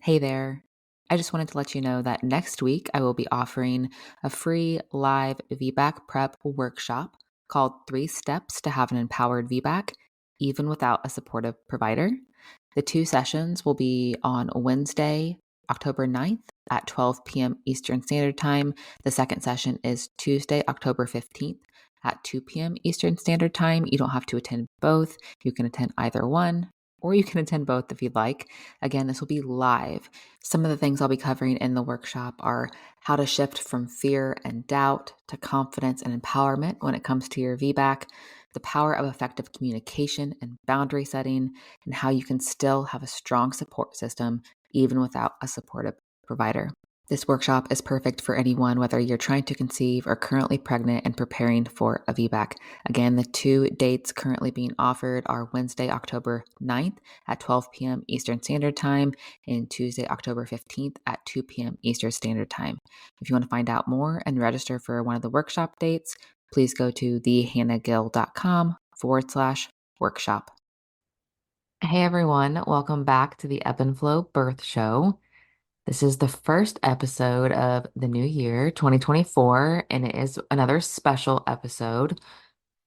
Hey there. I just wanted to let you know that next week I will be offering a free live VBAC prep workshop called 3 Steps to Have an Empowered VBAC, even without a supportive provider. The 2 sessions will be on Wednesday, October 9th at 12 p.m. Eastern Standard Time. The second session is Tuesday, October 15th at 2 p.m. Eastern Standard Time. You don't have to attend both. You can attend either one, or you can attend both if you'd like. Again, this will be live. Some of the things I'll be covering in the workshop are how to shift from fear and doubt to confidence and empowerment when it comes to your VBAC, the power of effective communication and boundary setting, and how you can still have a strong support system even without a supportive provider. This workshop is perfect for anyone, whether you're trying to conceive or currently pregnant and preparing for a VBAC. Again, the 2 dates currently being offered are Wednesday, October 9th at 12 p.m. Eastern Standard Time and Tuesday, October 15th at 2 p.m. Eastern Standard Time. If you want to find out more and register for one of the workshop dates, please go to thehannahgill.com/workshop. Hey everyone, welcome back to the Ebb and Flow Birth Show. This is the first episode of the new year, 2024, and it is another special episode.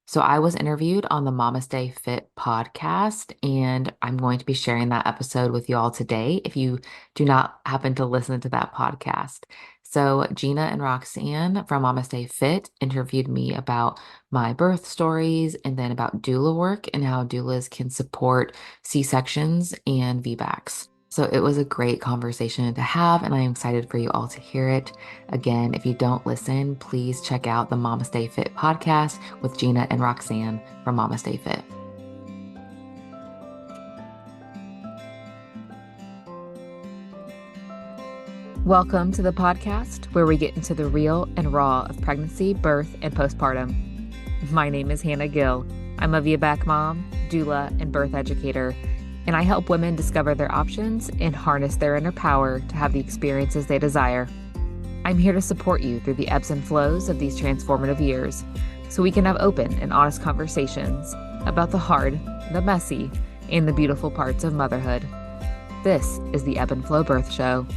So I was interviewed on the MamasteFit Podcast, and I'm going to be sharing that episode with you all today if you do not happen to listen to that podcast. So Gina and Roxanne from MamasteFit interviewed me about my birth stories and then about doula work and how doulas can support C-sections and VBACs. So it was a great conversation to have, and I'm excited for you all to hear it. Again, if you don't listen, please check out the MamasteFit podcast with Gina and Roxanne from MamasteFit. Welcome to the podcast where we get into the real and raw of pregnancy, birth, and postpartum. My name is Hannah Gill. I'm a VBAC mom, doula, and birth educator, and I help women discover their options and harness their inner power to have the experiences they desire. I'm here to support you through the ebbs and flows of these transformative years so we can have open and honest conversations about the hard, the messy, and the beautiful parts of motherhood. This is the Ebb and Flow Birth Show.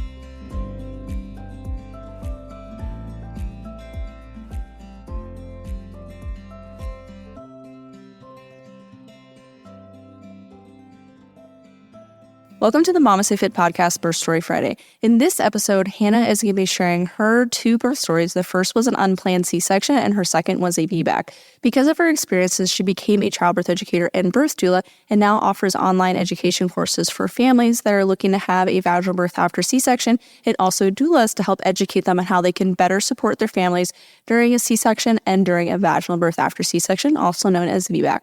Welcome to the MamasteFit Podcast Birth Story Friday. In this episode, Hannah is going to be sharing her 2 birth stories. The first was an unplanned C-section, and her second was a VBAC. Because of her experiences, she became a childbirth educator and birth doula, and now offers online education courses for families that are looking to have a vaginal birth after C-section, and also doulas to help educate them on how they can better support their families during a C-section and during a vaginal birth after C-section, also known as VBAC.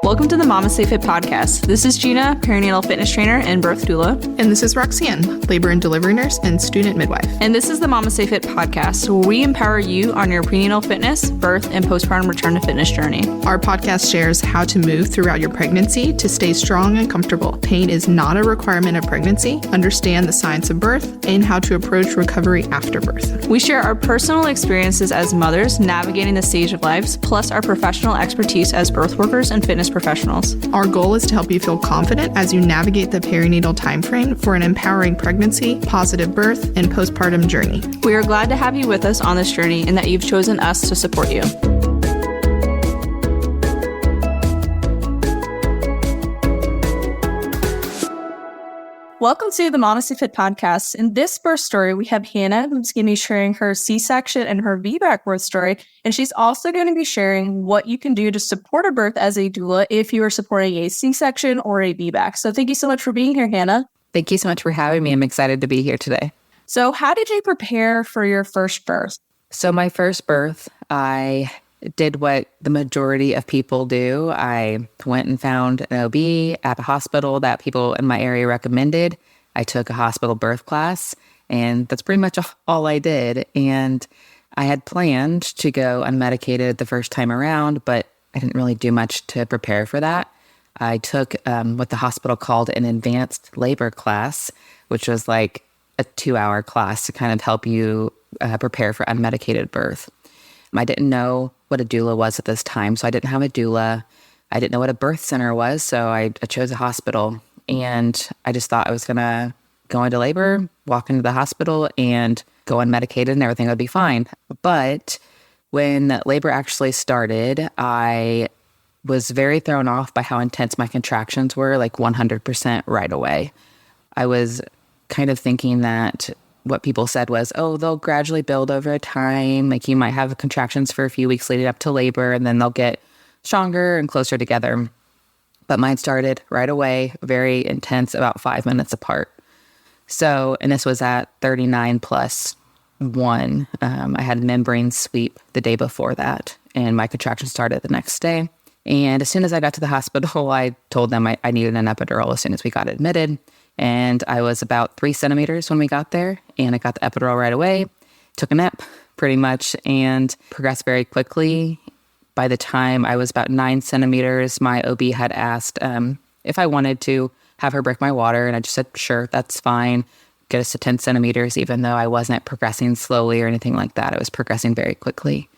Welcome to the MamasteFit Podcast. This is Gina, perinatal fitness trainer and birth doula. And this is Roxanne, labor and delivery nurse and student midwife. And this is the MamasteFit Podcast, where we empower you on your prenatal fitness, birth, and postpartum return to fitness journey. Our podcast shares how to move throughout your pregnancy to stay strong and comfortable. Pain is not a requirement of pregnancy. Understand the science of birth and how to approach recovery after birth. We share our personal experiences as mothers navigating the stage of lives, plus our professional expertise as birth workers and fitness professionals. Our goal is to help you feel confident as you navigate the perinatal timeframe for an empowering pregnancy, positive birth, and postpartum journey. We are glad to have you with us on this journey and that you've chosen us to support you. Welcome to the MamasteFit Podcast. In this birth story, we have Hannah, who's going to be sharing her C-section and her VBAC birth story. And she's also going to be sharing what you can do to support a birth as a doula if you are supporting a C-section or a VBAC. So thank you so much for being here, Hannah. Thank you so much for having me. I'm excited to be here today. So how did you prepare for your first birth? So my first birth, I did what the majority of people do. I went and found an OB at a hospital that people in my area recommended. I took a hospital birth class, and that's pretty much all I did. And I had planned to go unmedicated the first time around, but I didn't really do much to prepare for that. I took what the hospital called an advanced labor class, which was like a 2-hour class to kind of help you prepare for unmedicated birth. I didn't know what a doula was at this time, so I didn't have a doula. I didn't know what a birth center was, so I chose a hospital. And I just thought I was going to go into labor, walk into the hospital, and go unmedicated and everything would be fine. But when labor actually started, I was very thrown off by how intense my contractions were, like 100% right away. I was kind of thinking that what people said was, oh, they'll gradually build over time. Like you might have contractions for a few weeks leading up to labor, and then they'll get stronger and closer together. But mine started right away, very intense, about 5 minutes apart. So, and this was at 39 plus 1. I had a membrane sweep the day before that, and my contractions started the next day. And as soon as I got to the hospital, I told them I needed an epidural as soon as we got admitted. And I was about 3 centimeters when we got there, and I got the epidural right away, took a nap pretty much, and progressed very quickly. By the time I was about 9 centimeters, my OB had asked if I wanted to have her break my water, and I just said, sure, that's fine. Get us to 10 centimeters, even though I wasn't progressing slowly or anything like that. I was progressing very quickly.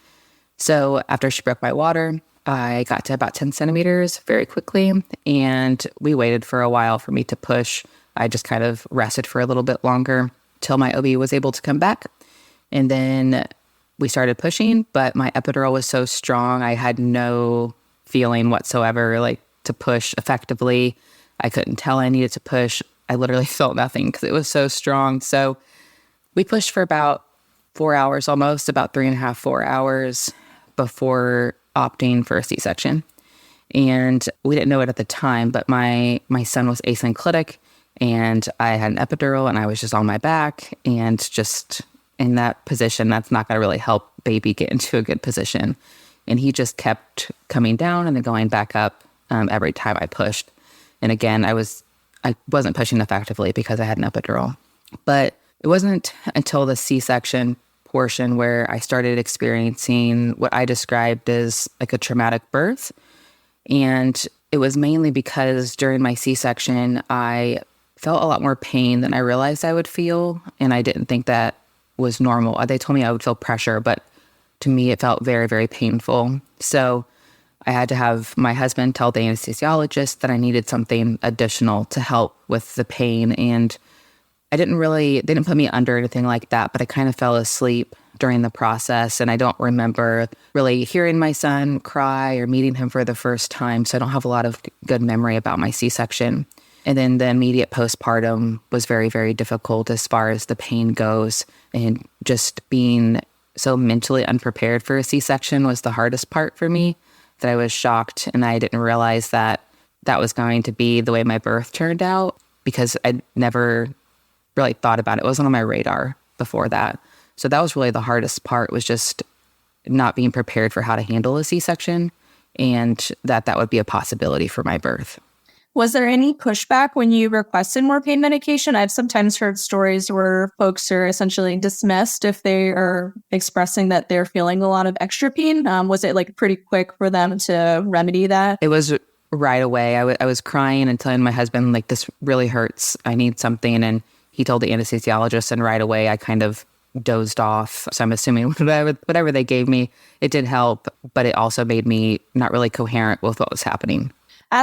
So after she broke my water, I got to about 10 centimeters very quickly, and we waited for a while for me to push. I just kind of rested for a little bit longer till my OB was able to come back. And then we started pushing, but my epidural was so strong, I had no feeling whatsoever, like to push effectively. I couldn't tell I needed to push. I literally felt nothing because it was so strong. So we pushed for about 4 hours, almost about 3.5, 4 hours before opting for a C-section. And we didn't know it at the time, but my son was asynclitic, and I had an epidural, and I was just on my back, and just in that position, that's not going to really help baby get into a good position. And he just kept coming down and then going back up every time I pushed. And again, I wasn't pushing effectively because I had an epidural. But it wasn't until the C-section portion where I started experiencing what I described as like a traumatic birth. And it was mainly because during my C-section, I felt a lot more pain than I realized I would feel. And I didn't think that was normal. They told me I would feel pressure, but to me, it felt very, very painful. So I had to have my husband tell the anesthesiologist that I needed something additional to help with the pain. And they didn't put me under anything like that, but I kind of fell asleep during the process. And I don't remember really hearing my son cry or meeting him for the first time. So I don't have a lot of good memory about my C-section. And then the immediate postpartum was very, very difficult as far as the pain goes. And just being so mentally unprepared for a C-section was the hardest part for me. That I was shocked, and I didn't realize that that was going to be the way my birth turned out because I never really thought about it. It wasn't on my radar before that. So that was really the hardest part, was just not being prepared for how to handle a C-section, and that would be a possibility for my birth. Was there any pushback when you requested more pain medication? I've sometimes heard stories where folks are essentially dismissed if they are expressing that they're feeling a lot of extra pain. Was it like pretty quick for them to remedy that? It was right away. I was crying and telling my husband, like, this really hurts. I need something. And he told the anesthesiologist, and right away I kind of dozed off. So I'm assuming whatever they gave me, it did help, but it also made me not really coherent with what was happening.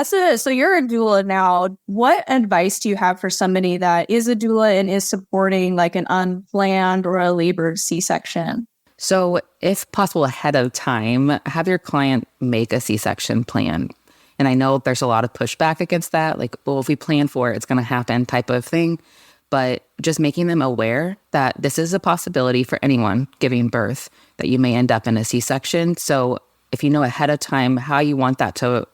So you're a doula now. What advice do you have for somebody that is a doula and is supporting like an unplanned or a labored C-section? So if possible ahead of time, have your client make a C-section plan. And I know there's a lot of pushback against that. Like, well, if we plan for it, it's going to happen type of thing. But just making them aware that this is a possibility for anyone giving birth, that you may end up in a C-section. So if you know ahead of time how you want that to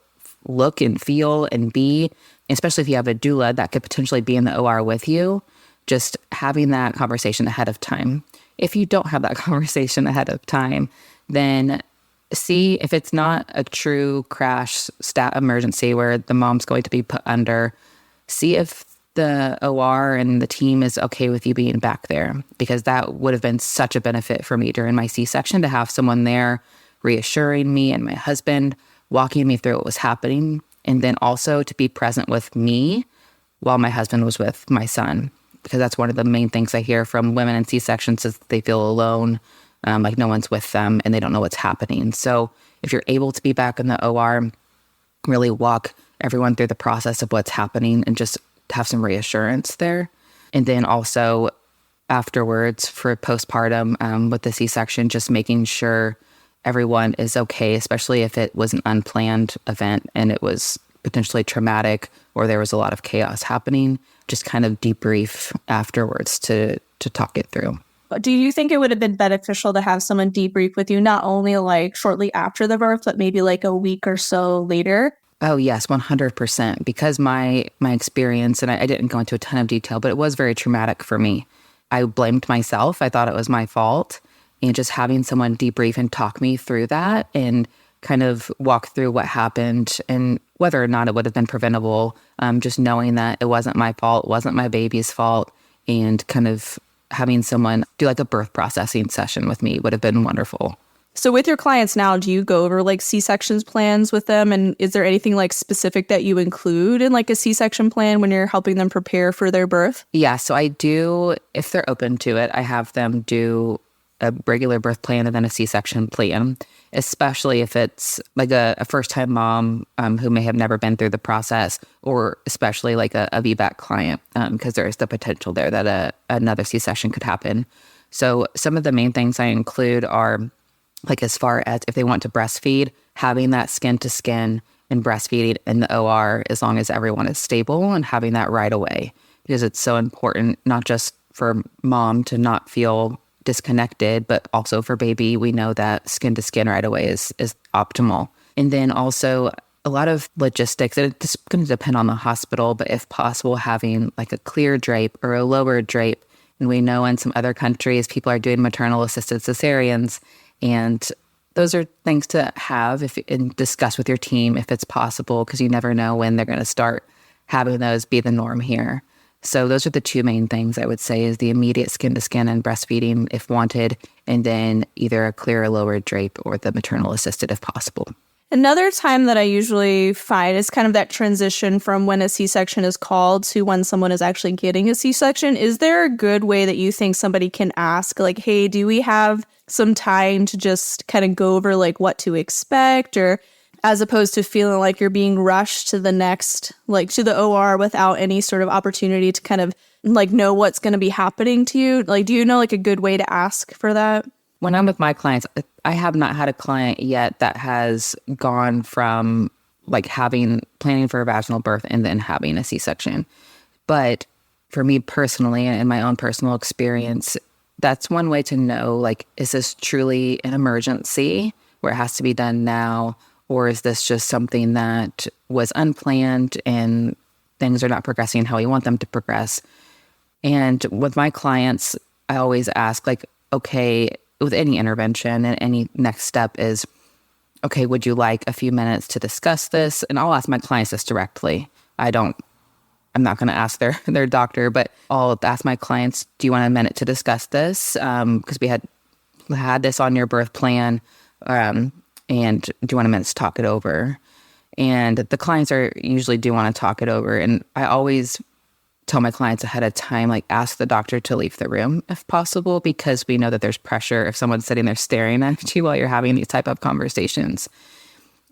look and feel and be, especially if you have a doula that could potentially be in the OR with you, just having that conversation ahead of time. If you don't have that conversation ahead of time, then see if it's not a true crash stat emergency where the mom's going to be put under, see if the OR and the team is okay with you being back there, because that would have been such a benefit for me during my C-section to have someone there reassuring me and my husband, walking me through what was happening, and then also to be present with me while my husband was with my son, because that's one of the main things I hear from women in C-sections is they feel alone, like no one's with them and they don't know what's happening. So if you're able to be back in the OR, really walk everyone through the process of what's happening and just have some reassurance there. And then also afterwards for postpartum with the C-section, just making sure everyone is okay, especially if it was an unplanned event and it was potentially traumatic or there was a lot of chaos happening, just kind of debrief afterwards to talk it through. Do you think it would have been beneficial to have someone debrief with you, not only like shortly after the birth, but maybe like a week or so later? Oh, yes, 100%. Because my experience, and I didn't go into a ton of detail, but it was very traumatic for me. I blamed myself. I thought it was my fault. And just having someone debrief and talk me through that and kind of walk through what happened and whether or not it would have been preventable, just knowing that it wasn't my fault, it wasn't my baby's fault, and kind of having someone do like a birth processing session with me would have been wonderful. So with your clients now, do you go over like C-sections plans with them? And is there anything like specific that you include in like a C-section plan when you're helping them prepare for their birth? Yeah, so I do, if they're open to it, I have them do a regular birth plan and then a C-section plan, especially if it's like a first-time mom who may have never been through the process, or especially like a VBAC client, because there is the potential there that another C-section could happen. So some of the main things I include are like as far as if they want to breastfeed, having that skin to skin and breastfeeding in the OR as long as everyone is stable and having that right away, because it's so important, not just for mom to not feel disconnected, but also for baby. We know that skin to skin right away is optimal. And then also a lot of logistics, and it's going to depend on the hospital, but if possible, having like a clear drape or a lower drape. And we know in some other countries, people are doing maternal assisted cesareans. And those are things to have and discuss with your team if it's possible, because you never know when they're going to start having those be the norm here. So those are the two main things I would say is the immediate skin to skin and breastfeeding if wanted, and then either a clear or lower drape or the maternal assisted if possible. Another time that I usually find is kind of that transition from when a C-section is called to when someone is actually getting a C-section. Is there a good way that you think somebody can ask, like, hey, do we have some time to just kind of go over like what to expect, or as opposed to feeling like you're being rushed to the next, like to the OR without any sort of opportunity to kind of like know what's going to be happening to you? Like, do you know like a good way to ask for that? When I'm with my clients, I have not had a client yet that has gone from like planning for a vaginal birth and then having a C-section. But for me personally, and in my own personal experience, that's one way to know, like, is this truly an emergency where it has to be done now? Or is this just something that was unplanned and things are not progressing how we want them to progress? And with my clients, I always ask, like, okay, with any intervention and any next step is, okay, would you like a few minutes to discuss this? And I'll ask my clients this directly. I'm not going to ask their doctor, but I'll ask my clients, do you want a minute to discuss this? Because we had this on your birth plan. And do you want a minute to talk it over? And the clients usually do want to talk it over. And I always tell my clients ahead of time, like, ask the doctor to leave the room if possible, because we know that there's pressure if someone's sitting there staring at you while you're having these type of conversations.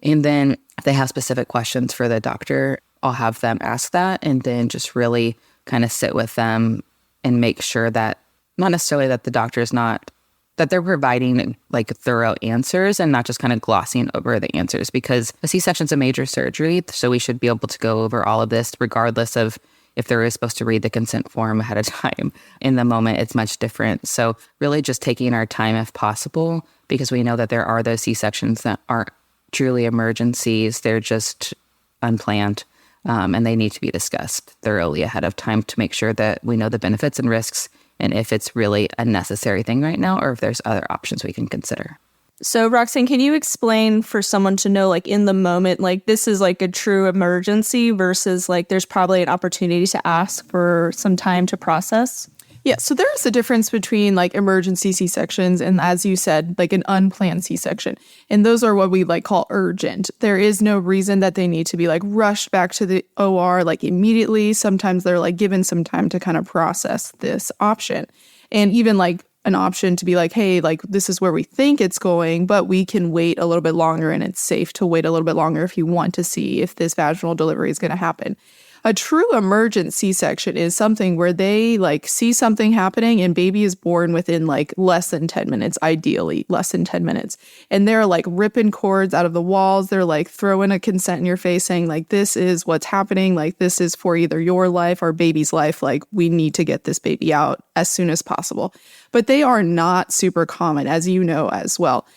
And then if they have specific questions for the doctor, I'll have them ask that, and then just really kind of sit with them and make sure that not necessarily that the doctor's not, that they're providing like thorough answers and not just kind of glossing over the answers, because a C-section is a major surgery. So we should be able to go over all of this regardless of if they're supposed to read the consent form ahead of time. In the moment, it's much different. So really just taking our time if possible, because we know that there are those C-sections that aren't truly emergencies. They're just unplanned, and they need to be discussed thoroughly ahead of time to make sure that we know the benefits and risks and if it's really a necessary thing right now or if there's other options we can consider. So Roxanne, can you explain for someone to know, like in the moment, like this is like a true emergency versus like there's probably an opportunity to ask for some time to process? Yeah, so there is a difference between like emergency C-sections and, as you said, like an unplanned C-section. And those are what we like call urgent. There is no reason that they need to be like rushed back to the OR like immediately. Sometimes they're like given some time to kind of process this option. And even like an option to be like, hey, like this is where we think it's going, but we can wait a little bit longer, and it's safe to wait a little bit longer if you want to see if this vaginal delivery is going to happen. A true emergent C-section is something where they like see something happening and baby is born within like less than 10 minutes, ideally less than 10 minutes. And they're like ripping cords out of the walls. They're like throwing a consent in your face saying like, this is what's happening. Like this is for either your life or baby's life. Like we need to get this baby out as soon as possible. But they are not super common, as you know as well.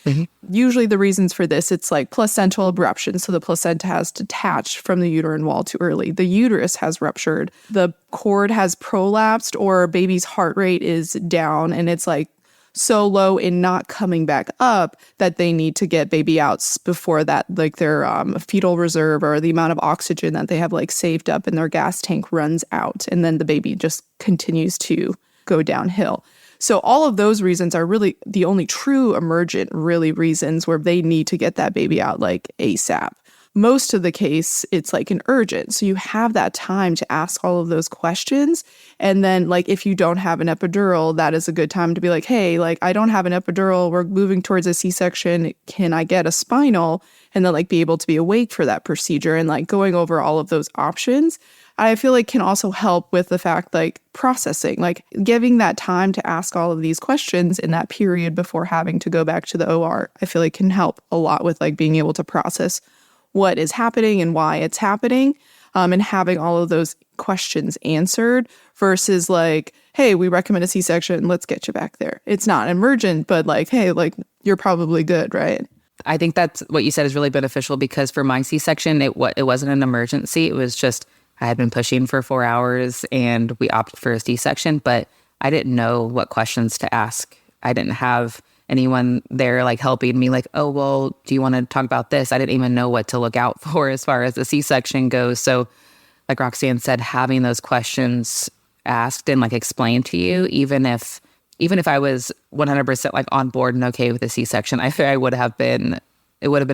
Usually the reasons for this, it's like placental abruption. So the placenta has detached from the uterine wall too early. The uterus has ruptured. The cord has prolapsed, or baby's heart rate is down and it's like so low and not coming back up that they need to get baby out before that, like their fetal reserve or the amount of oxygen that they have like saved up in their gas tank runs out. And then the baby just continues to go downhill. So all of those reasons are really the only true emergent really reasons where they need to get that baby out like ASAP. Most of the case, it's like an urgent. So you have that time to ask all of those questions. And then like if you don't have an epidural, that is a good time to be like, hey, like I don't have an epidural. We're moving towards a C-section. Can I get a spinal? And then like be able to be awake for that procedure and like going over all of those options. I feel like can also help with the fact like processing, like giving that time to ask all of these questions in that period before having to go back to the OR. I feel like can help a lot with like being able to process what is happening and why it's happening, and having all of those questions answered versus like, hey, we recommend a C-section, let's get you back there. It's not emergent, but like, hey, like you're probably good, right? I think that's what you said is really beneficial because for my C-section, it wasn't an emergency. It was just I had been pushing for 4 hours and we opted for a C-section, but I didn't know what questions to ask. I didn't have anyone there like helping me like, oh, well, do you want to talk about this? I didn't even know what to look out for as far as the C-section goes. So like Roxanne said, having those questions asked and like explained to you, even if I was 100% like on board and okay with the C-section, I think it would have been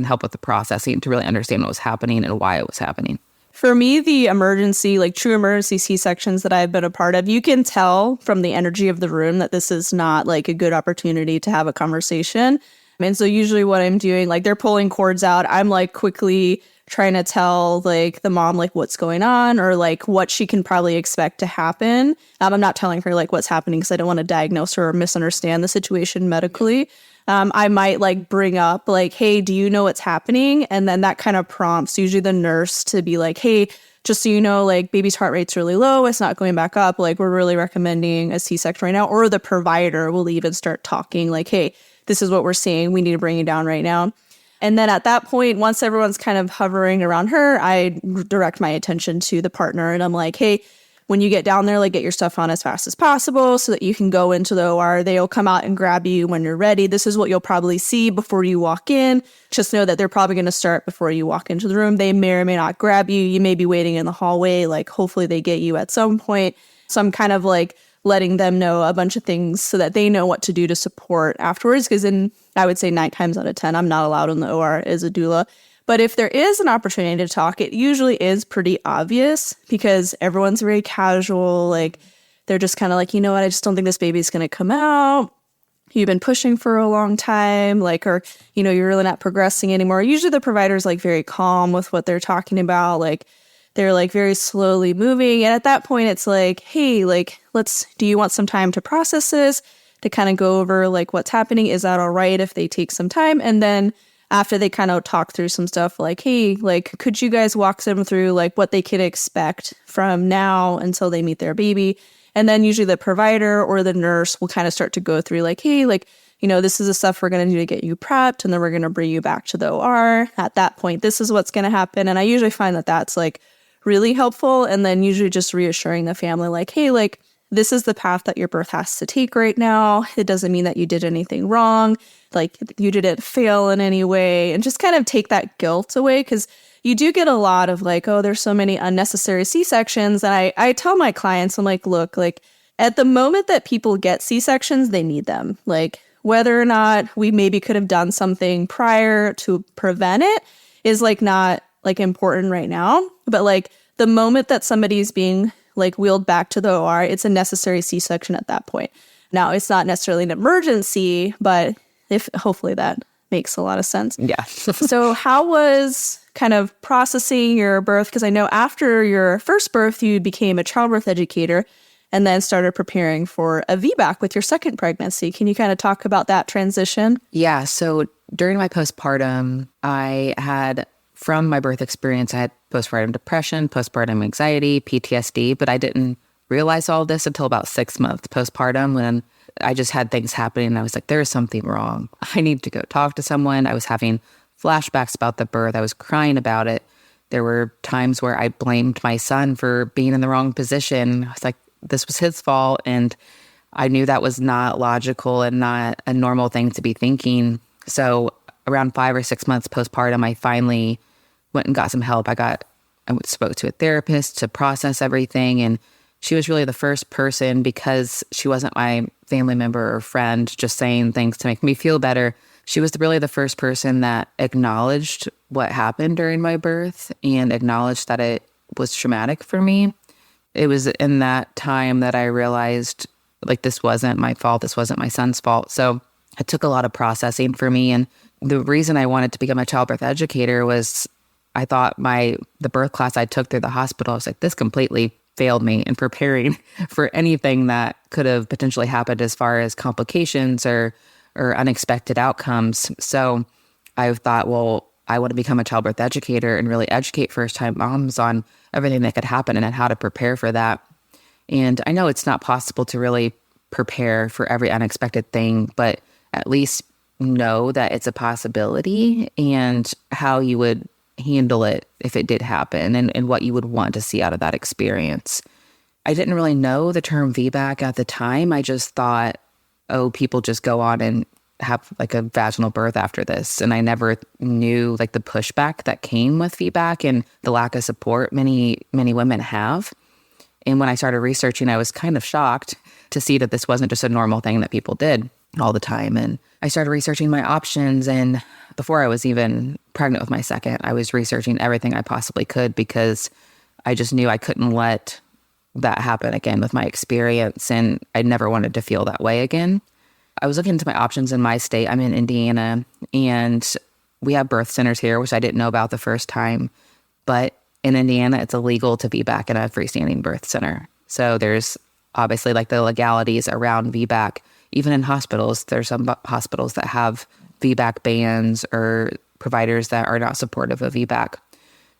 help with the processing to really understand what was happening and why it was happening. For me, the emergency, like true emergency C-sections that I've been a part of, you can tell from the energy of the room that this is not like a good opportunity to have a conversation. And so usually what I'm doing, like they're pulling cords out, I'm like quickly trying to tell like the mom like what's going on or like what she can probably expect to happen. I'm not telling her like what's happening because I don't want to diagnose her or misunderstand the situation medically. I might like bring up like, hey, do you know what's happening? And then that kind of prompts usually the nurse to be like, hey, just so you know, like baby's heart rate's really low. It's not going back up. Like we're really recommending a C-section right now. Or the provider will even start talking like, hey, this is what we're seeing. We need to bring you down right now. And then at that point, once everyone's kind of hovering around her, I direct my attention to the partner and I'm like, hey, when you get down there, like get your stuff on as fast as possible so that you can go into the OR. They'll come out and grab you when you're ready. This is what you'll probably see before you walk in. Just know that they're probably going to start before you walk into the room. They may or may not grab you. You may be waiting in the hallway. Like hopefully they get you at some point. So I'm kind of like letting them know a bunch of things so that they know what to do to support afterwards. Because in, I would say 9 times out of 10, I'm not allowed in the OR as a doula. But if there is an opportunity to talk, it usually is pretty obvious because everyone's very casual. Like they're just kind of like, you know what, I just don't think this baby's going to come out. You've been pushing for a long time, like, or, you know, you're really not progressing anymore. Usually the provider's like very calm with what they're talking about. Like they're like very slowly moving. And at that point, it's like, hey, like, do you want some time to process this, to kind of go over like what's happening? Is that all right if they take some time? And then after they kind of talk through some stuff like, hey, like, could you guys walk them through like what they could expect from now until they meet their baby? And then usually the provider or the nurse will kind of start to go through like, hey, like, you know, this is the stuff we're going to do to get you prepped. And then we're going to bring you back to the OR. At that point, this is what's going to happen. And I usually find that that's like really helpful. And then usually just reassuring the family like, hey, like, this is the path that your birth has to take right now. It doesn't mean that you did anything wrong. Like you didn't fail in any way, and just kind of take that guilt away. Cause you do get a lot of like, oh, there's so many unnecessary C-sections. And I tell my clients, I'm like, look, like at the moment that people get C-sections, they need them. Like whether or not we maybe could have done something prior to prevent it is like not like important right now. But like the moment that somebody's being like wheeled back to the OR, it's a necessary C-section at that point. Now, it's not necessarily an emergency, but if hopefully that makes a lot of sense. Yeah. So how was kind of processing your birth? Because I know after your first birth, you became a childbirth educator and then started preparing for a VBAC with your second pregnancy. Can you kind of talk about that transition? Yeah. So during my postpartum, I had, from my birth experience, I had postpartum depression, postpartum anxiety, PTSD, but I didn't realize all this until about 6 months postpartum, when I just had things happening and I was like, there is something wrong. I need to go talk to someone. I was having flashbacks about the birth. I was crying about it. There were times where I blamed my son for being in the wrong position. I was like, this was his fault. And I knew that was not logical and not a normal thing to be thinking. So around 5 or 6 months postpartum, I finally went and got some help. I spoke to a therapist to process everything. And she was really the first person, because she wasn't my family member or friend just saying things to make me feel better. She was really the first person that acknowledged what happened during my birth and acknowledged that it was traumatic for me. It was in that time that I realized, like, this wasn't my fault. This wasn't my son's fault. So it took a lot of processing for me. And the reason I wanted to become a childbirth educator was I thought the birth class I took through the hospital, I was like, this completely failed me in preparing for anything that could have potentially happened as far as complications or unexpected outcomes. So I thought, well, I want to become a childbirth educator and really educate first-time moms on everything that could happen and how to prepare for that. And I know it's not possible to really prepare for every unexpected thing, but at least know that it's a possibility and how you would handle it if it did happen, and what you would want to see out of that experience. I didn't really know the term VBAC at the time. I just thought, oh, people just go on and have like a vaginal birth after this. And I never knew like the pushback that came with VBAC and the lack of support many women have. And when I started researching, I was kind of shocked to see that this wasn't just a normal thing that people did all the time. And I started researching my options. And before I was even pregnant with my second, I was researching everything I possibly could, because I just knew I couldn't let that happen again with my experience. And I never wanted to feel that way again. I was looking into my options in my state. I'm in Indiana, and we have birth centers here, which I didn't know about the first time. But in Indiana, it's illegal to VBAC in a freestanding birth center. So there's obviously like the legalities around VBAC. Even in hospitals, there's some hospitals that have VBAC bans or providers that are not supportive of VBAC.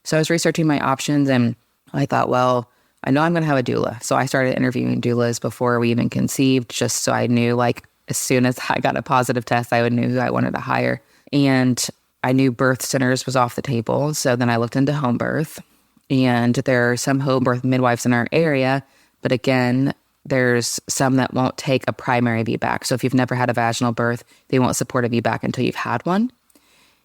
So I was researching my options, and I thought, well, I know I'm going to have a doula. So I started interviewing doulas before we even conceived, just so I knew, like, as soon as I got a positive test, I would know who I wanted to hire. And I knew birth centers was off the table. So then I looked into home birth, and there are some home birth midwives in our area. But again, there's some that won't take a primary VBAC. So if you've never had a vaginal birth, they won't support a VBAC until you've had one.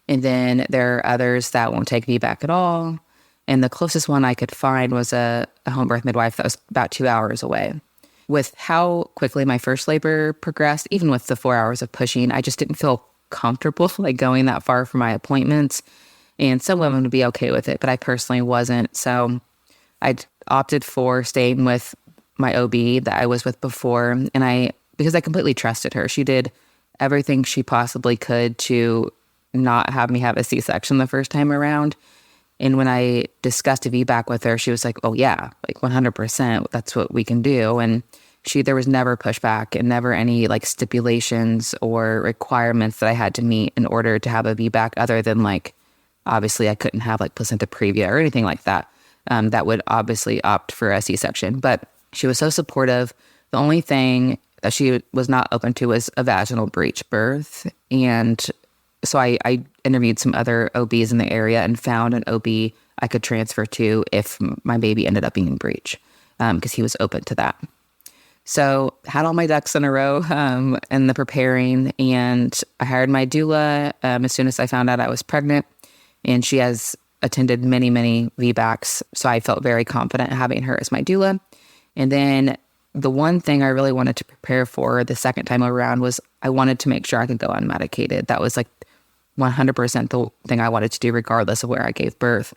And then there are others that won't take VBAC at all. And the closest one I could find was a home birth midwife that was about 2 hours away. With how quickly my first labor progressed, even with the 4 hours of pushing, I just didn't feel comfortable like going that far for my appointments. And some women would be okay with it, but I personally wasn't. So I opted for staying with my OB that I was with before. And because I completely trusted her. She did everything she possibly could to not have me have a C-section the first time around. And when I discussed a VBAC with her, she was like, oh yeah, like 100%, that's what we can do. And there was never pushback and never any like stipulations or requirements that I had to meet in order to have a VBAC, other than like, obviously I couldn't have like placenta previa or anything like that. That would obviously opt for a C-section. But she was so supportive. The only thing that she was not open to was a vaginal breech birth. And so I interviewed some other OBs in the area and found an OB I could transfer to if my baby ended up being breech, because he was open to that. So had all my ducks in a row in the preparing, and I hired my doula as soon as I found out I was pregnant. And she has attended many, many VBACs, so I felt very confident having her as my doula. And then the one thing I really wanted to prepare for the second time around was I wanted to make sure I could go unmedicated. That was like 100% the thing I wanted to do regardless of where I gave birth.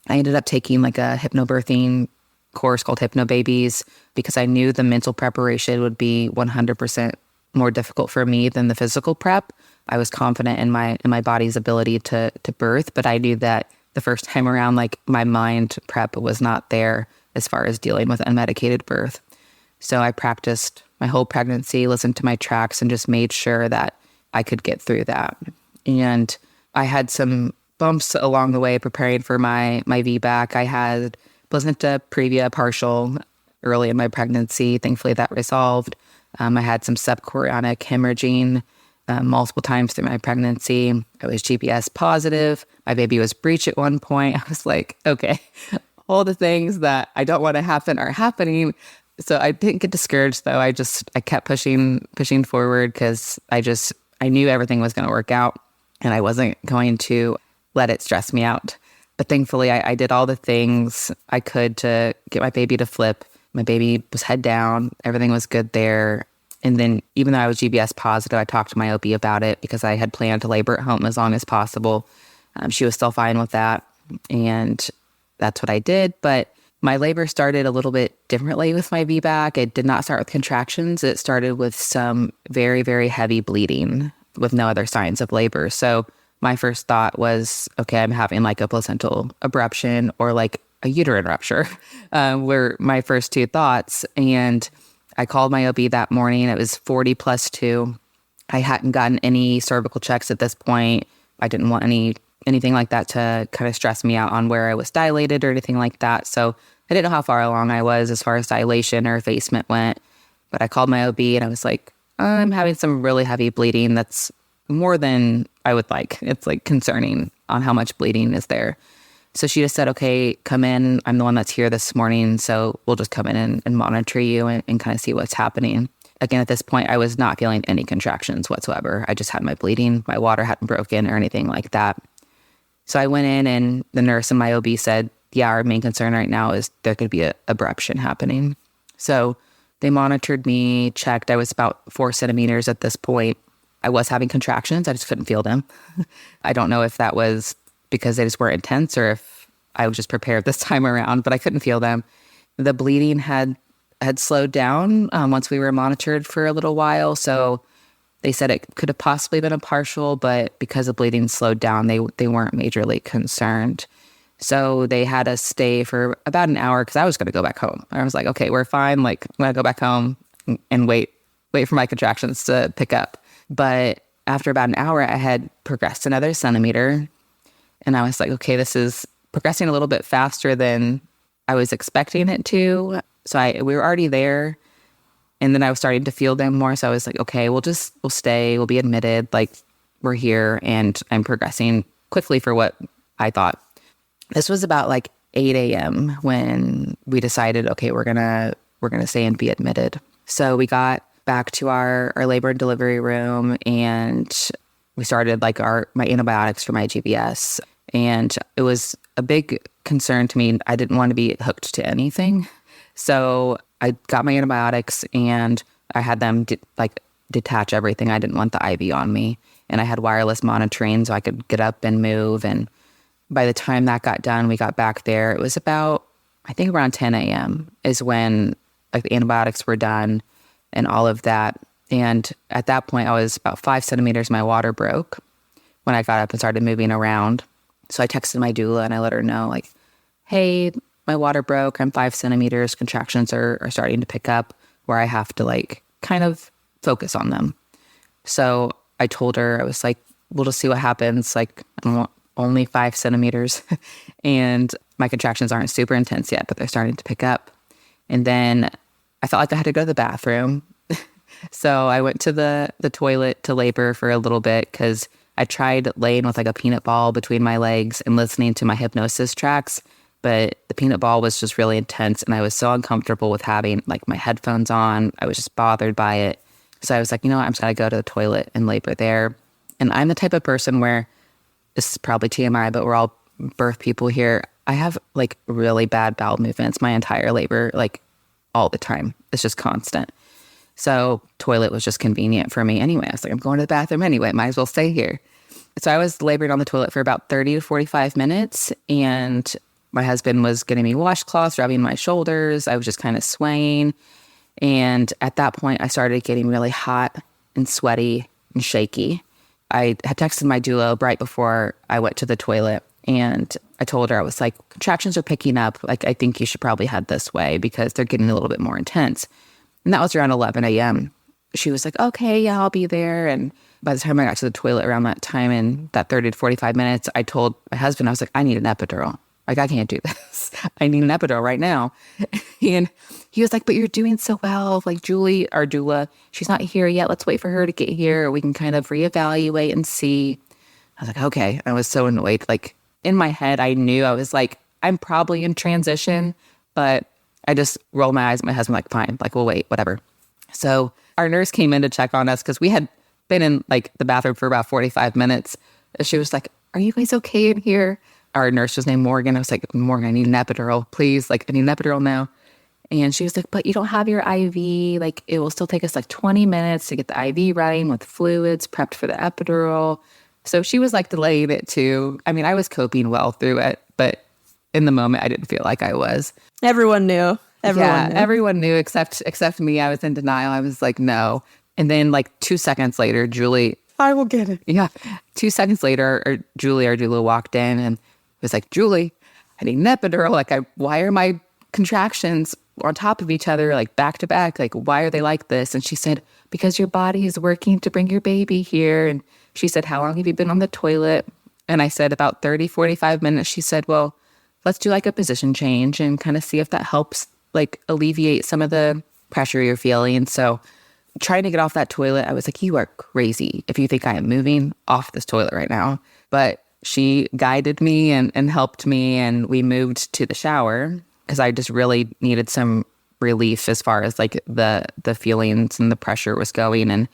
I ended up taking like a hypnobirthing course called Hypnobabies, because I knew the mental preparation would be 100% more difficult for me than the physical prep. I was confident in my body's ability to birth, but I knew that the first time around, like my mind prep was not there as far as dealing with unmedicated birth. So I practiced my whole pregnancy, listened to my tracks, and just made sure that I could get through that. And I had some bumps along the way preparing for my VBAC. I had placenta previa partial early in my pregnancy. Thankfully, that resolved. I had some subchorionic hemorrhaging multiple times through my pregnancy. I was GBS positive. My baby was breech at one point. I was like, okay, all the things that I don't want to happen are happening. So I didn't get discouraged, though. I kept pushing forward because I knew everything was going to work out and I wasn't going to let it stress me out. But thankfully, I did all the things I could to get my baby to flip. My baby was head down. Everything was good there. And then even though I was GBS positive, I talked to my OB about it because I had planned to labor at home as long as possible. She was still fine with that. And that's what I did. But my labor started a little bit differently with my VBAC. It did not start with contractions. It started with some very, very heavy bleeding with no other signs of labor. So my first thought was, okay, I'm having like a placental abruption or like a uterine rupture, were my first two thoughts. And I called my OB that morning. It was 40 plus 2. I hadn't gotten any cervical checks at this point. I didn't want anything like that to kind of stress me out on where I was dilated or anything like that. So I didn't know how far along I was as far as dilation or effacement went. But I called my OB and I was like, I'm having some really heavy bleeding that's more than I would like. It's like concerning on how much bleeding is there. So she just said, okay, come in. I'm the one that's here this morning. So we'll just come in and monitor you and kind of see what's happening. Again, at this point, I was not feeling any contractions whatsoever. I just had my bleeding. My water hadn't broken or anything like that. So I went in and the nurse and my OB said, yeah, our main concern right now is there could be a abruption happening. So they monitored me, checked. I was about 4 centimeters at this point. I was having contractions. I just couldn't feel them. I don't know if that was because they just weren't intense or if I was just prepared this time around, but I couldn't feel them. The bleeding had slowed down once we were monitored for a little while. So they said it could have possibly been a partial, but because the bleeding slowed down, they weren't majorly concerned. So they had us stay for about an hour because I was going to go back home. I was like, okay, we're fine. Like, I'm going to go back home and wait for my contractions to pick up. But after about an hour, I had progressed another centimeter. And I was like, okay, this is progressing a little bit faster than I was expecting it to. So we were already there. And then I was starting to feel them more. So I was like, okay, we'll stay. We'll be admitted. Like, we're here. And I'm progressing quickly for what I thought. This was about like 8 a.m. when we decided, okay, we're gonna stay and be admitted. So we got back to our labor and delivery room and we started like my antibiotics for my GBS. And it was a big concern to me. I didn't want to be hooked to anything. So I got my antibiotics and I had them detach everything. I didn't want the IV on me. And I had wireless monitoring so I could get up and move. And by the time that got done, we got back there. It was about, I think around 10 a.m. is when like the antibiotics were done and all of that. And at that point, I was about 5 centimeters. My water broke when I got up and started moving around. So I texted my doula and I let her know, like, hey, my water broke. I'm 5 centimeters. Contractions are starting to pick up where I have to like kind of focus on them. So I told her, I was like, we'll just see what happens. Like, I don't want only 5 centimeters and my contractions aren't super intense yet, but they're starting to pick up. And then I felt like I had to go to the bathroom. So I went to the toilet to labor for a little bit because I tried laying with like a peanut ball between my legs and listening to my hypnosis tracks, but the peanut ball was just really intense and I was so uncomfortable with having like my headphones on. I was just bothered by it. So I was like, you know what, I'm just going to go to the toilet and labor there. And I'm the type of person where, this is probably TMI, but we're all birth people here. I have like really bad bowel movements my entire labor, like all the time. It's just constant. So toilet was just convenient for me anyway. I was like, I'm going to the bathroom anyway. Might as well stay here. So I was laboring on the toilet for about 30 to 45 minutes. And my husband was getting me washcloths, rubbing my shoulders. I was just kind of swaying. And at that point, I started getting really hot and sweaty and shaky. I had texted my doula right before I went to the toilet. And I told her, I was like, contractions are picking up. Like, I think you should probably head this way because they're getting a little bit more intense. And that was around 11 a.m. She was like, okay, yeah, I'll be there. And by the time I got to the toilet around that time, in that 30 to 45 minutes, I told my husband, I was like, I need an epidural. Like, I can't do this. I need an epidural right now. And he was like, but you're doing so well. Like, Julie, our doula, she's not here yet. Let's wait for her to get here. We can kind of reevaluate and see. I was like, okay. I was so annoyed. Like, in my head, I knew, I was like, I'm probably in transition, but I just rolled my eyes at my husband, like, fine, like, we'll wait, whatever. So our nurse came in to check on us because we had been in like the bathroom for about 45 minutes. She was like, are you guys okay in here? Our nurse was named Morgan. I was like, Morgan, I need an epidural, please. Like, I need an epidural now. And she was like, but you don't have your IV. Like, it will still take us like 20 minutes to get the IV running with fluids, prepped for the epidural. So she was like delaying it too. I mean, I was coping well through it, but in the moment, I didn't feel like I was. Everyone knew. Everyone knew except me. I was in denial. I was like, no. And then like 2 seconds later, Julie, I will get it. Yeah. 2 seconds later, Julie, our doula, walked in and was like, Julie, I need an epidural. Like, why are my contractions on top of each other, like back to back? Like, why are they like this? And she said, because your body is working to bring your baby here. And she said, how long have you been on the toilet? And I said, about 30, 45 minutes. She said, well, let's do like a position change and kind of see if that helps like alleviate some of the pressure you're feeling. So trying to get off that toilet, I was like, you are crazy if you think I am moving off this toilet right now. But she guided me and helped me, and we moved to the shower because I just really needed some relief as far as like the feelings and the pressure was going. And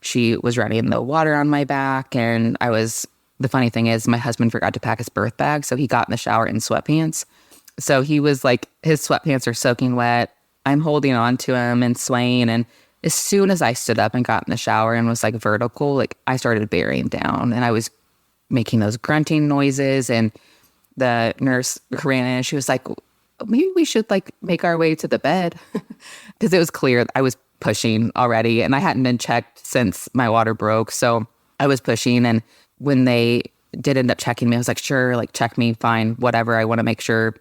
she was running the water on my back, and the funny thing is my husband forgot to pack his birth bag, so he got in the shower in sweatpants. So he was like, his sweatpants are soaking wet. I'm holding on to him and swaying, and as soon as I stood up and got in the shower and was like vertical, like I started bearing down, and I was making those grunting noises. And the nurse ran in and she was like, maybe we should like make our way to the bed, because it was clear I was pushing already and I hadn't been checked since my water broke. So I was pushing, and when they did end up checking me, I was like, sure, like check me, fine, whatever. I want to make sure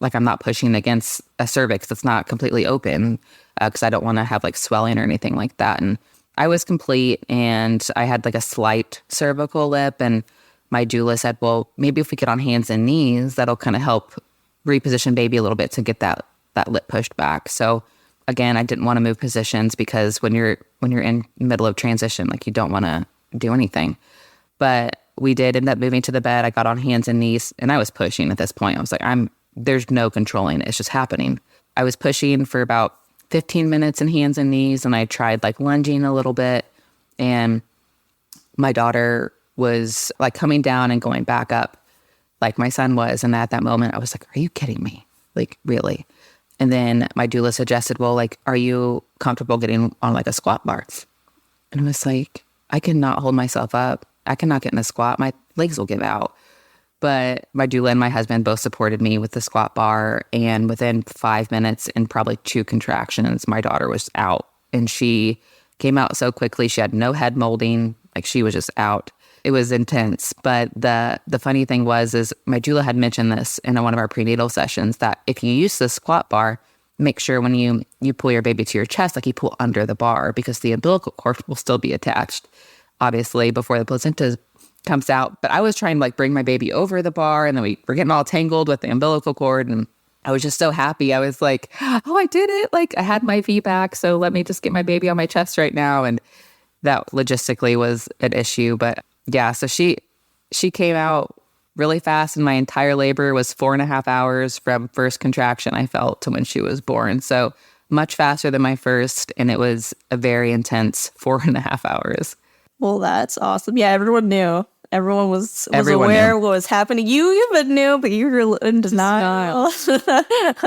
like I'm not pushing against a cervix that's not completely open, because I don't want to have like swelling or anything like that. And I was complete, and I had like a slight cervical lip, and my doula said, well, maybe if we get on hands and knees, that'll kind of help reposition baby a little bit to get that lip pushed back. So again, I didn't want to move positions because when you're in the middle of transition, like you don't want to do anything. But we did end up moving to the bed. I got on hands and knees, and I was pushing at this point. I was like, there's no controlling it. It's just happening. I was pushing for about 15 minutes in hands and knees, and I tried like lunging a little bit, and my daughter was like coming down and going back up like my son was. And at that moment I was like, are you kidding me? Like, really? And then my doula suggested, well, like, are you comfortable getting on like a squat bar? And I was like, I cannot hold myself up. I cannot get in a squat. My legs will give out. But my doula and my husband both supported me with the squat bar. And within 5 minutes and probably 2 contractions, my daughter was out. And she came out so quickly. She had no head molding. Like, she was just out. It was intense. But the funny thing is my doula had mentioned this in one of our prenatal sessions, that if you use the squat bar, make sure when you pull your baby to your chest, like you pull under the bar, because the umbilical cord will still be attached, obviously, before the placenta comes out. But I was trying to like bring my baby over the bar, and then we were getting all tangled with the umbilical cord, and I was just so happy. I was like, oh, I did it. Like, I had my VBAC, so let me just get my baby on my chest right now. And that logistically was an issue. But yeah, so she came out really fast, and my entire labor was 4.5 hours from first contraction I felt to when she was born. So much faster than my first, and it was a very intense 4.5 hours. Well, that's awesome. Yeah, everyone knew. Everyone was aware of what was happening. You even knew, but you were in denial.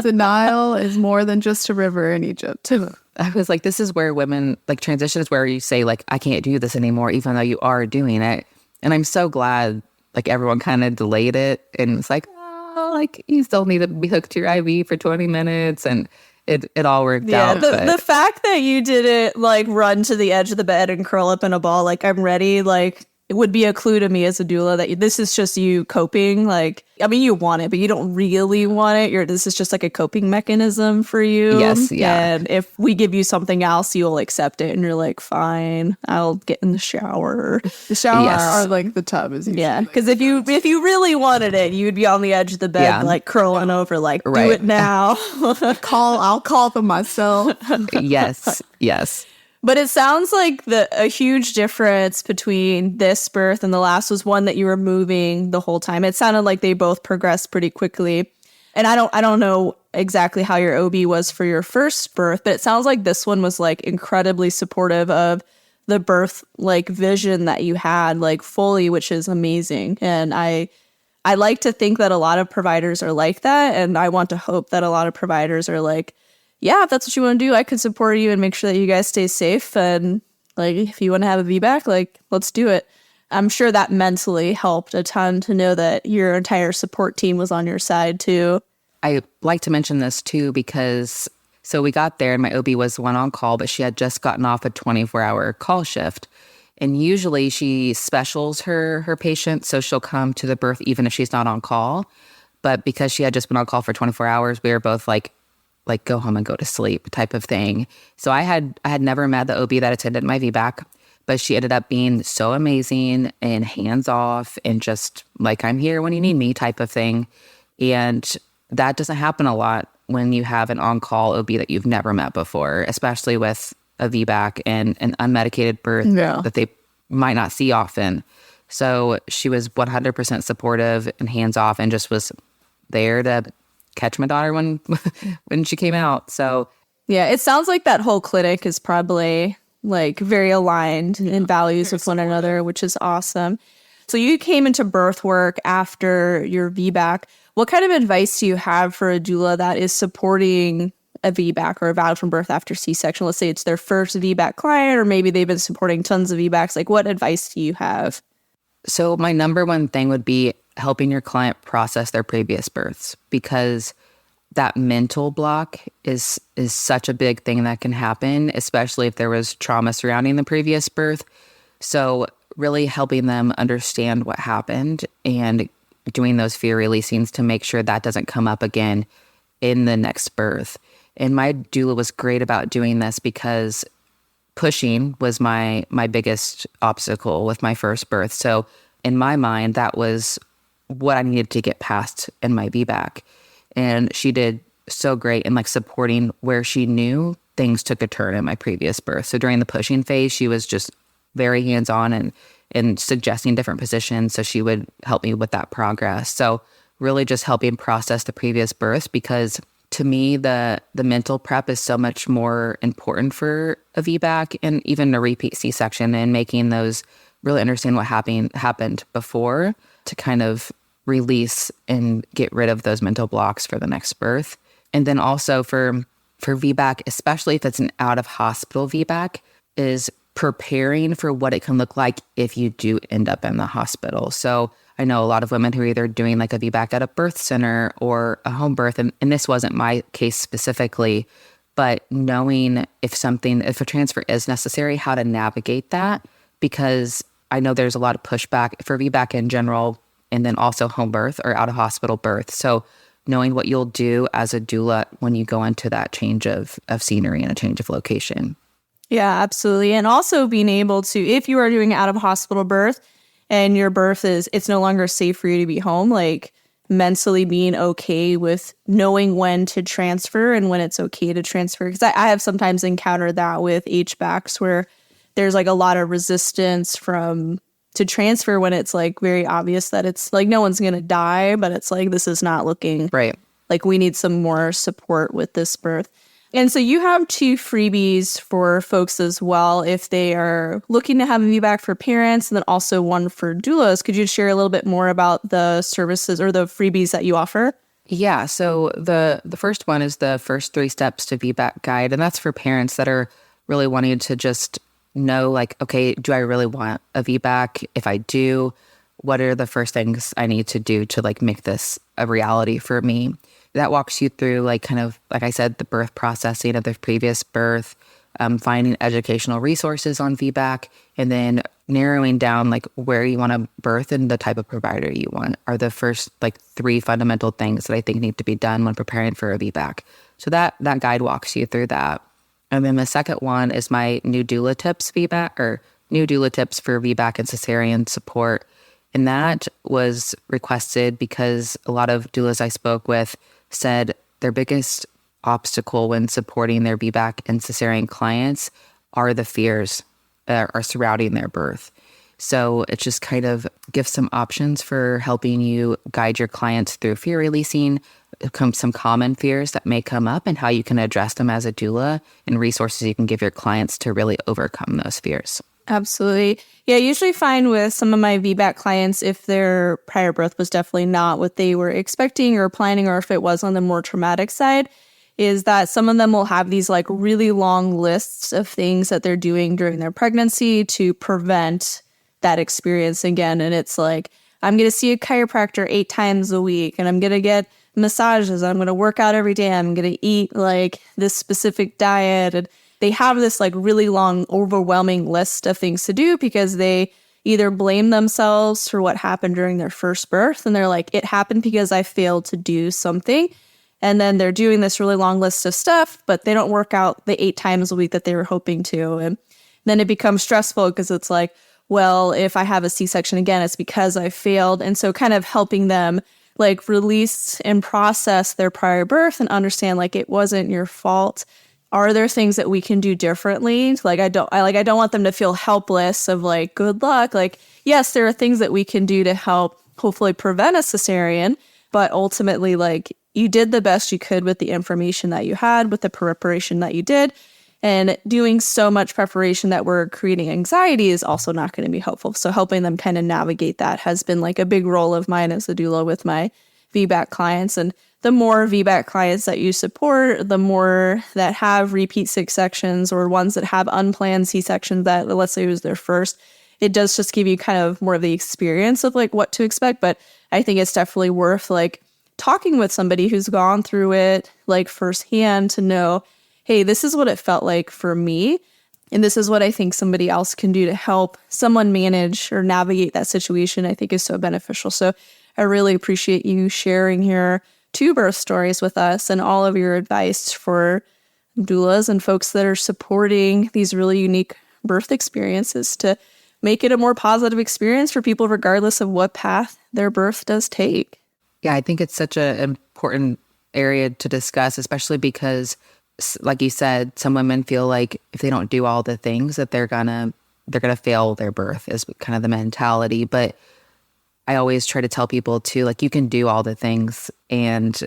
Denial is more than just a river in Egypt. I was like, this is where women, like, transition is where you say, like, I can't do this anymore, even though you are doing it. And I'm so glad, like, everyone kind of delayed it. And it's like, oh, like, you still need to be hooked to your IV for 20 minutes. And it all worked out. The fact that you didn't, like, run to the edge of the bed and curl up in a ball, like, I'm ready, like, it would be a clue to me as a doula that this is just you coping. Like, I mean, you want it, but you don't really want it. This is just like a coping mechanism for you. Yes, yeah. And if we give you something else, you'll accept it. And you're like, fine, I'll get in the shower. The shower or like the tub is usually. Yeah, because if you really wanted it, you'd be on the edge of the bed, like curling over, like, do it now. I'll call them myself. Yes. But it sounds like a huge difference between this birth and the last was one that you were moving the whole time. It sounded like they both progressed pretty quickly. And I don't know exactly how your OB was for your first birth, but it sounds like this one was like incredibly supportive of the birth like vision that you had like fully, which is amazing. And I like to think that a lot of providers are like that. And I want to hope that a lot of providers are like, yeah, if that's what you want to do, I could support you and make sure that you guys stay safe. And like, if you want to have a VBAC, like, let's do it. I'm sure that mentally helped a ton to know that your entire support team was on your side too. I like to mention this too, because so we got there and my OB was one on call, but she had just gotten off a 24-hour call shift. And usually she specials her patients, so she'll come to the birth even if she's not on call. But because she had just been on call for 24 hours, we were both like go home and go to sleep type of thing. So I had never met the OB that attended my VBAC, but she ended up being so amazing and hands off and just like, I'm here when you need me type of thing. And that doesn't happen a lot when you have an on-call OB that you've never met before, especially with a VBAC and an unmedicated birth that they might not see often. So she was 100% supportive and hands off and just was there to catch my daughter when she came out. So yeah, it sounds like that whole clinic is probably like very aligned in values with one another, which is awesome. So you came into birth work after your VBAC. What kind of advice do you have for a doula that is supporting a VBAC or a vow from birth after C-section? Let's say it's their first VBAC client, or maybe they've been supporting tons of VBACs. Like, what advice do you have? So my number one thing would be helping your client process their previous births, because that mental block is such a big thing that can happen, especially if there was trauma surrounding the previous birth. So really helping them understand what happened and doing those fear releasings to make sure that doesn't come up again in the next birth. And my doula was great about doing this because pushing was my biggest obstacle with my first birth. So in my mind, that was what I needed to get past in my VBAC. And she did so great in like supporting where she knew things took a turn in my previous birth. So during the pushing phase, she was just very hands-on and suggesting different positions. So she would help me with that progress. So really just helping process the previous births, because to me, the mental prep is so much more important for a VBAC and even a repeat C-section, and making those really understand what happened before to kind of release and get rid of those mental blocks for the next birth. And then also for VBAC, especially if it's an out-of-hospital VBAC, is preparing for what it can look like if you do end up in the hospital. So I know a lot of women who are either doing like a VBAC at a birth center or a home birth, and this wasn't my case specifically, but knowing if a transfer is necessary, how to navigate that, because I know there's a lot of pushback for VBAC in general, and then also home birth or out of hospital birth. So knowing what you'll do as a doula when you go into that change of scenery and a change of location. Yeah, absolutely. And also being able to, if you are doing out of hospital birth and your birth it's no longer safe for you to be home, like mentally being okay with knowing when to transfer and when it's okay to transfer. Because I have sometimes encountered that with HBACs where there's like a lot of resistance to transfer when it's like very obvious that it's like no one's going to die, but it's like this is not looking right. Like we need some more support with this birth. And so you have 2 freebies for folks as well if they are looking to have a VBAC for parents, and then also one for doulas. Could you share a little bit more about the services or the freebies that you offer? Yeah, so the first one is the first 3 steps to VBAC guide, and that's for parents that are really wanting to just know, like, okay, do I really want a VBAC? If I do, what are the first things I need to do to like make this a reality for me? That walks you through like kind of, like I said, the birth processing of the previous birth, finding educational resources on VBAC, and then narrowing down like where you want to birth and the type of provider you want are the first like 3 fundamental things that I think need to be done when preparing for a VBAC. So that guide walks you through that. And then the second one is my new doula tips VBAC, or new doula tips for VBAC and cesarean support. And that was requested because a lot of doulas I spoke with said their biggest obstacle when supporting their VBAC and cesarean clients are the fears that are surrounding their birth. So it just kind of gives some options for helping you guide your clients through fear releasing, some common fears that may come up and how you can address them as a doula, and resources you can give your clients to really overcome those fears. Absolutely. Yeah, I usually find with some of my VBAC clients, if their prior birth was definitely not what they were expecting or planning, or if it was on the more traumatic side, is that some of them will have these like really long lists of things that they're doing during their pregnancy to prevent that experience again. And it's like, I'm going to see a chiropractor 8 times a week, and I'm going to get massages. I'm going to work out every day. I'm going to eat like this specific diet. And they have this like really long, overwhelming list of things to do because they either blame themselves for what happened during their first birth. And they're like, it happened because I failed to do something. And then they're doing this really long list of stuff, but they don't work out the 8 times a week that they were hoping to. And then it becomes stressful because it's like, well, if I have a C-section again, it's because I failed. And so kind of helping them like release and process their prior birth and understand like it wasn't your fault. Are there things that we can do differently? Like I don't want them to feel helpless of like, good luck. Like, yes, there are things that we can do to help hopefully prevent a cesarean, but ultimately like you did the best you could with the information that you had, with the preparation that you did. And doing so much preparation that we're creating anxiety is also not going to be helpful. So helping them kind of navigate that has been like a big role of mine as a doula with my VBAC clients. And the more VBAC clients that you support, the more that have repeat C-sections or ones that have unplanned C-sections that, let's say it was their first, it does just give you kind of more of the experience of like what to expect. But I think it's definitely worth like talking with somebody who's gone through it like firsthand to know, hey, this is what it felt like for me. And this is what I think somebody else can do to help someone manage or navigate that situation, I think is so beneficial. So I really appreciate you sharing your 2 birth stories with us and all of your advice for doulas and folks that are supporting these really unique birth experiences to make it a more positive experience for people regardless of what path their birth does take. Yeah, I think it's such an important area to discuss, especially because, like you said, some women feel like if they don't do all the things that they're gonna fail their birth is kind of the mentality. But I always try to tell people too, like you can do all the things and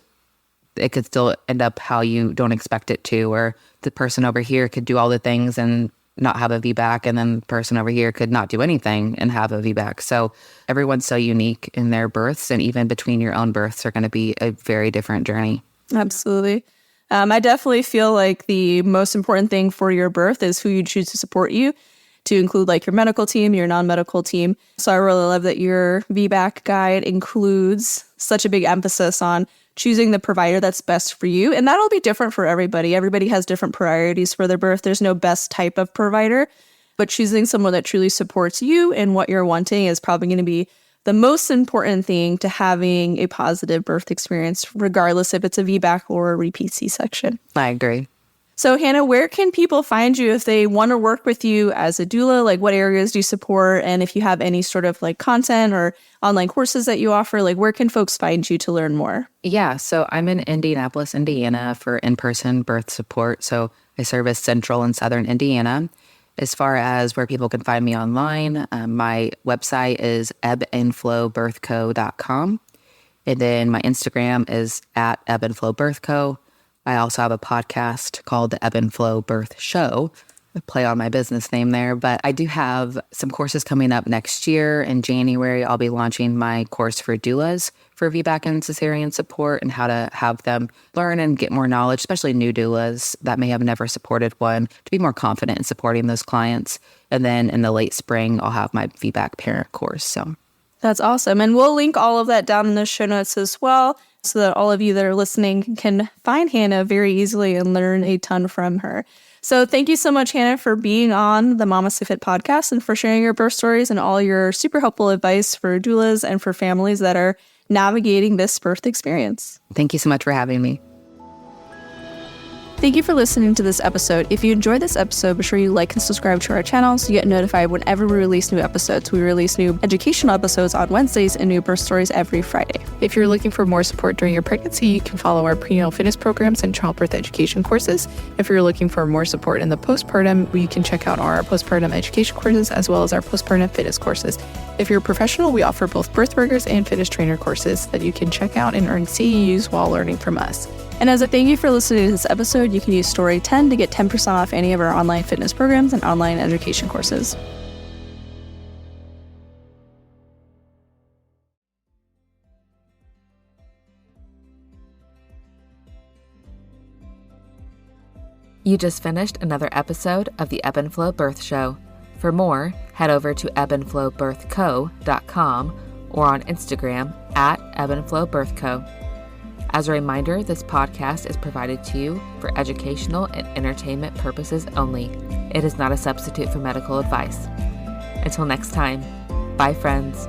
it could still end up how you don't expect it to, or the person over here could do all the things and not have a VBAC, and then the person over here could not do anything and have a VBAC. So everyone's so unique in their births, and even between your own births are going to be a very different journey. Absolutely. I definitely feel like the most important thing for your birth is who you choose to support you, to include like your medical team, your non-medical team. So I really love that your VBAC guide includes such a big emphasis on choosing the provider that's best for you. And that'll be different for everybody. Everybody has different priorities for their birth. There's no best type of provider, but choosing someone that truly supports you and what you're wanting is probably going to be the most important thing to having a positive birth experience, regardless if it's a VBAC or a repeat C-section. I agree. So Hannah, where can people find you if they want to work with you as a doula? Like what areas do you support? And if you have any sort of like content or online courses that you offer, like where can folks find you to learn more? Yeah, so I'm in Indianapolis, Indiana for in-person birth support. So I service Central and Southern Indiana. As far as where people can find me online, my website is ebbandflowbirthco.com. And then my Instagram is at ebbandflowbirthco. I also have a podcast called the Ebb and Flow Birth Show. I play on my business name there, but I do have some courses coming up next year. In January, I'll be launching my course for doulas for VBAC and cesarean support and how to have them learn and get more knowledge, especially new doulas that may have never supported one, to be more confident in supporting those clients. And then in the late spring, I'll have my VBAC parent course. So that's awesome. And we'll link all of that down in the show notes as well, so that all of you that are listening can find Hannah very easily and learn a ton from her. So thank you so much, Hannah, for being on the MamasteFit podcast and for sharing your birth stories and all your super helpful advice for doulas and for families that are navigating this birth experience. Thank you so much for having me. Thank you for listening to this episode. If you enjoyed this episode, be sure you like and subscribe to our channel so you get notified whenever we release new episodes. We release new educational episodes on Wednesdays and new birth stories every Friday. If you're looking for more support during your pregnancy, you can follow our prenatal fitness programs and childbirth education courses. If you're looking for more support in the postpartum, you can check out our postpartum education courses as well as our postpartum fitness courses. If you're a professional, we offer both birth workers and fitness trainer courses that you can check out and earn CEUs while learning from us. And as a thank you for listening to this episode, you can use Story 10 to get 10% off any of our online fitness programs and online education courses. You just finished another episode of the Ebb and Flow Birth Show. For more, head over to ebbandflowbirthco.com or on Instagram at ebbandflowbirthco. As a reminder, this podcast is provided to you for educational and entertainment purposes only. It is not a substitute for medical advice. Until next time, bye friends.